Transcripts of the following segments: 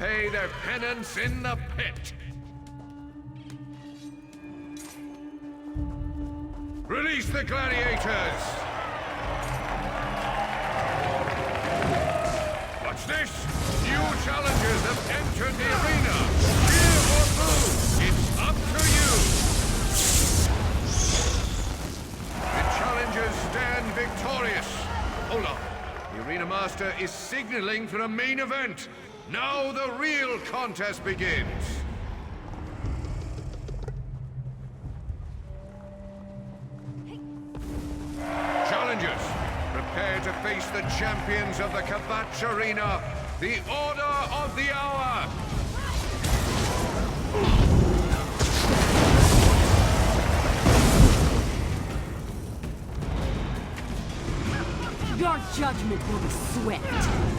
pay their penance in the pit. Release the gladiators! Watch this! New challengers have entered the arena! Cheer or boo! It's up to you! The challengers stand victorious! Hold on. The arena master is signaling for a main event! Now the real contest begins! Challengers, prepare to face the champions of the Kvatch arena, the Order of the Hour! Your judgment will be swift.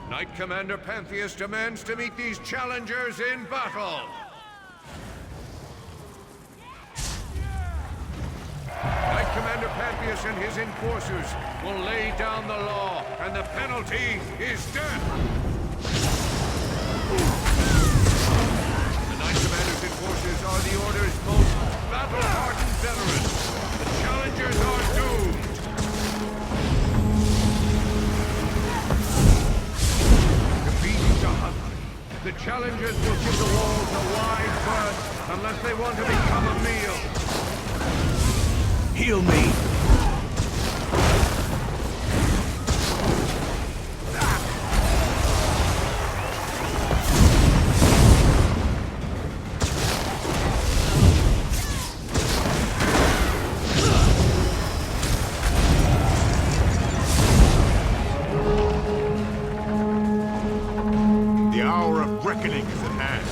Knight Commander Pantheus demands to meet these challengers in battle. Knight Commander Pantheus and his enforcers will lay down the law, and the penalty is death. The Knight Commander's enforcers are the Order's most battle-hardened veterans. The challengers are doomed. The challengers will give the walls a wide berth unless they want to become a meal. Heal me! Reckoning is at hand.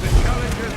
The challengers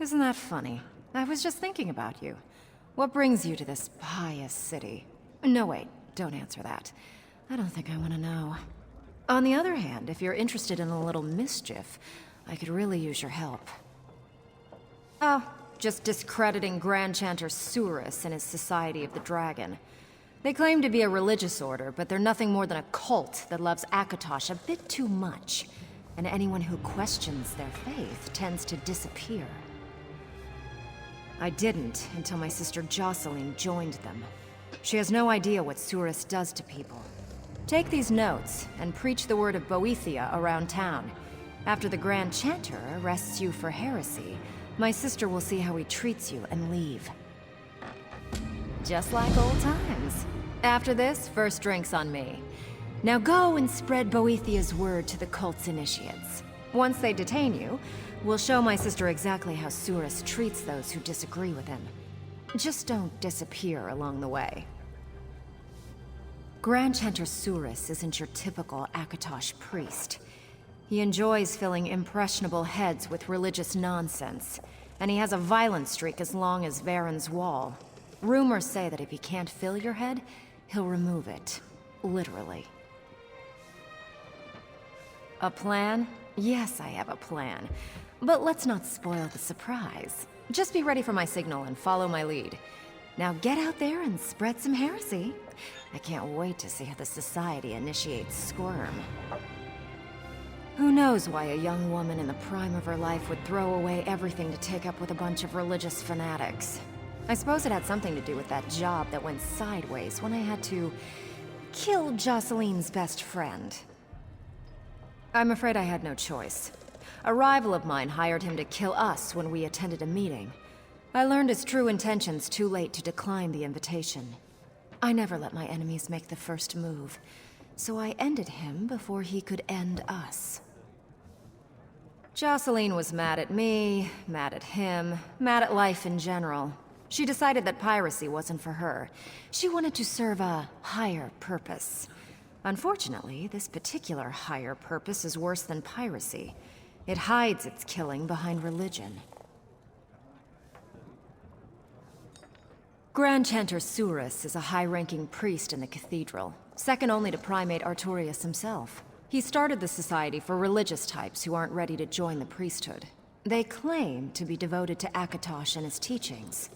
Isn't that funny? I was just thinking about you. What brings you to this pious city? No, wait, don't answer that. I don't think I want to know. On the other hand, if you're interested in a little mischief, I could really use your help. Oh, just discrediting Grand Chanter Surus and his Society of the Dragon. They claim to be a religious order, but they're nothing more than a cult that loves Akatosh a bit too much. And anyone who questions their faith tends to disappear. I didn't until my sister Jocelyn joined them. She has no idea what Surus does to people. Take these notes and preach the word of Boethia around town. After the Grand Chanter arrests you for heresy, my sister will see how he treats you and leave. Just like old times. After this, first drink's on me. Now go and spread Boethia's word to the cult's initiates. Once they detain you, we'll show my sister exactly how Surus treats those who disagree with him. Just don't disappear along the way. Grand Chanter Surus isn't your typical Akatosh priest. He enjoys filling impressionable heads with religious nonsense, and he has a violent streak as long as Varen's wall. Rumors say that if he can't fill your head, he'll remove it. Literally. A plan? Yes, I have a plan. But let's not spoil the surprise. Just be ready for my signal and follow my lead. Now get out there and spread some heresy. I can't wait to see how the Society initiates Squirm. Who knows why a young woman in the prime of her life would throw away everything to take up with a bunch of religious fanatics. I suppose it had something to do with that job that went sideways when I had to kill Jocelyn's best friend. I'm afraid I had no choice. A rival of mine hired him to kill us when we attended a meeting. I learned his true intentions too late to decline the invitation. I never let my enemies make the first move, so I ended him before he could end us. Jocelyn was mad at me, mad at him, mad at life in general. She decided that piracy wasn't for her. She wanted to serve a higher purpose. Unfortunately, this particular higher purpose is worse than piracy. It hides its killing behind religion. Grand Chanter Surus is a high-ranking priest in the cathedral, second only to Primate Artorius himself. He started the society for religious types who aren't ready to join the priesthood. They claim to be devoted to Akatosh and his teachings.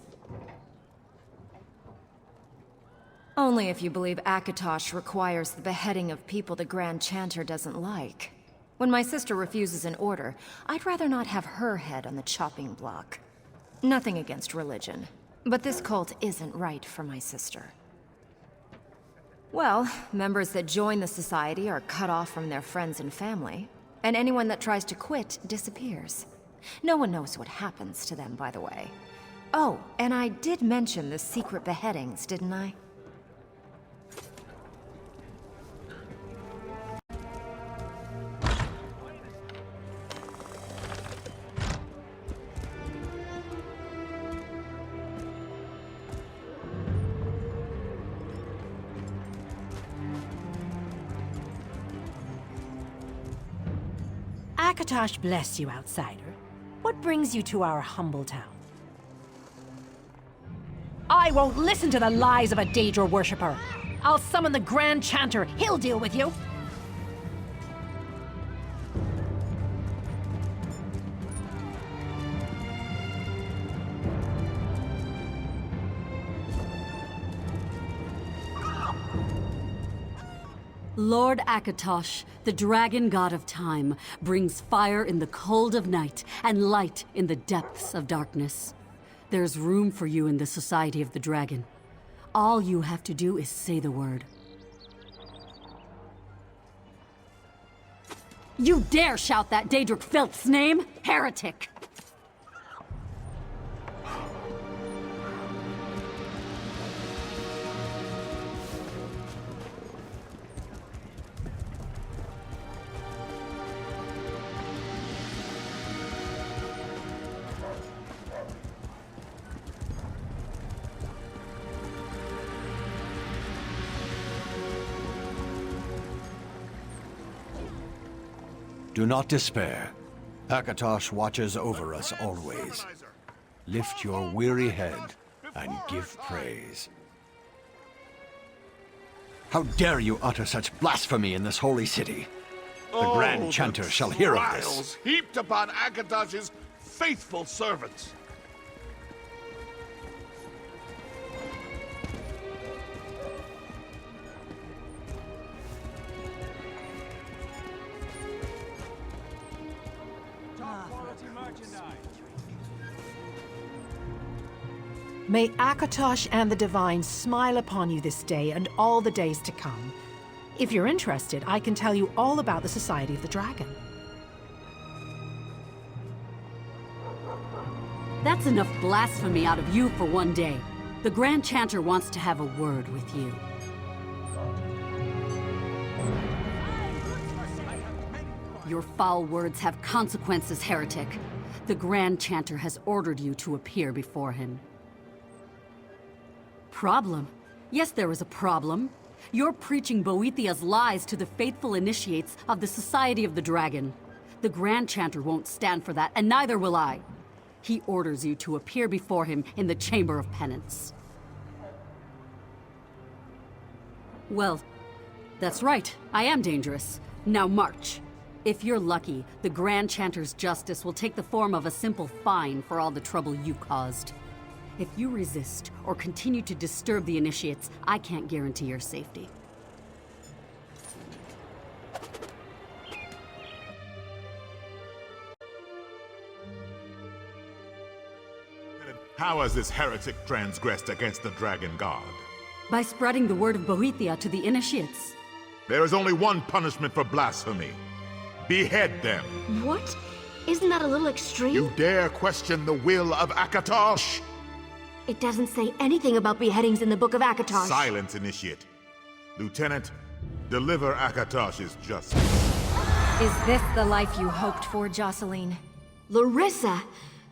Only if you believe Akatosh requires the beheading of people the Grand Chanter doesn't like. When my sister refuses an order, I'd rather not have her head on the chopping block. Nothing against religion, but this cult isn't right for my sister. Well, members that join the society are cut off from their friends and family, and anyone that tries to quit disappears. No one knows what happens to them, by the way. Oh, and I did mention the secret beheadings, didn't I? Akatosh bless you, outsider. What brings you to our humble town? I won't listen to the lies of a Daedra worshipper. I'll summon the Grand Chanter. He'll deal with you. Lord Akatosh, the dragon god of time, brings fire in the cold of night and light in the depths of darkness. There's room for you in the Society of the Dragon. All you have to do is say the word. You dare shout that Daedric filth's name? Heretic! Do not despair. Akatosh watches over us always. Lift your weary head and give praise. How dare you utter such blasphemy in this holy city? The Grand Chanter shall hear of this. Trials heaped upon Akatosh's faithful servants. May Akatosh and the Divine smile upon you this day and all the days to come. If you're interested, I can tell you all about the Society of the Dragon. That's enough blasphemy out of you for one day. The Grand Chanter wants to have a word with you. Your foul words have consequences, heretic. The Grand Chanter has ordered you to appear before him. Problem? Yes, there is a problem. You're preaching Boethiah's lies to the faithful initiates of the Society of the Dragon. The Grand Chanter won't stand for that, and neither will I. He orders you to appear before him in the Chamber of Penance. Well, that's right. I am dangerous. Now march. If you're lucky, the Grand Chanter's justice will take the form of a simple fine for all the trouble you caused. If you resist or continue to disturb the initiates, I can't guarantee your safety. How has this heretic transgressed against the Dragon God? By spreading the word of Boethiah to the initiates. There is only one punishment for blasphemy. Behead them. What? Isn't that a little extreme? You dare question the will of Akatosh? It doesn't say anything about beheadings in the Book of Akatosh. Silence, Initiate. Lieutenant, deliver Akatosh's justice. Is this the life you hoped for, Jocelyn? Larissa!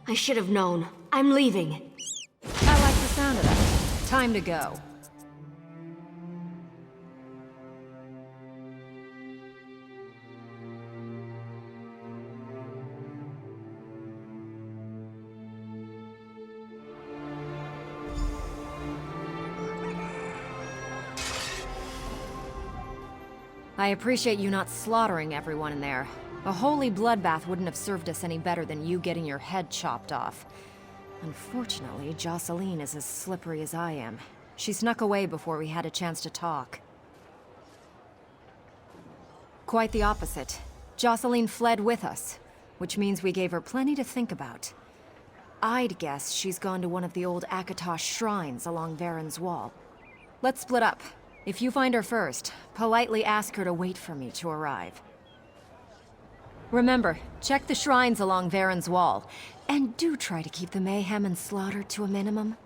I should have known. I'm leaving. I like the sound of that. Time to go. I appreciate you not slaughtering everyone in there. A holy bloodbath wouldn't have served us any better than you getting your head chopped off. Unfortunately, Jocelyn is as slippery as I am. She snuck away before we had a chance to talk. Quite the opposite. Jocelyn fled with us, which means we gave her plenty to think about. I'd guess she's gone to one of the old Akatosh shrines along Varen's wall. Let's split up. If you find her first, politely ask her to wait for me to arrive. Remember, check the shrines along Varen's wall, and do try to keep the mayhem and slaughter to a minimum.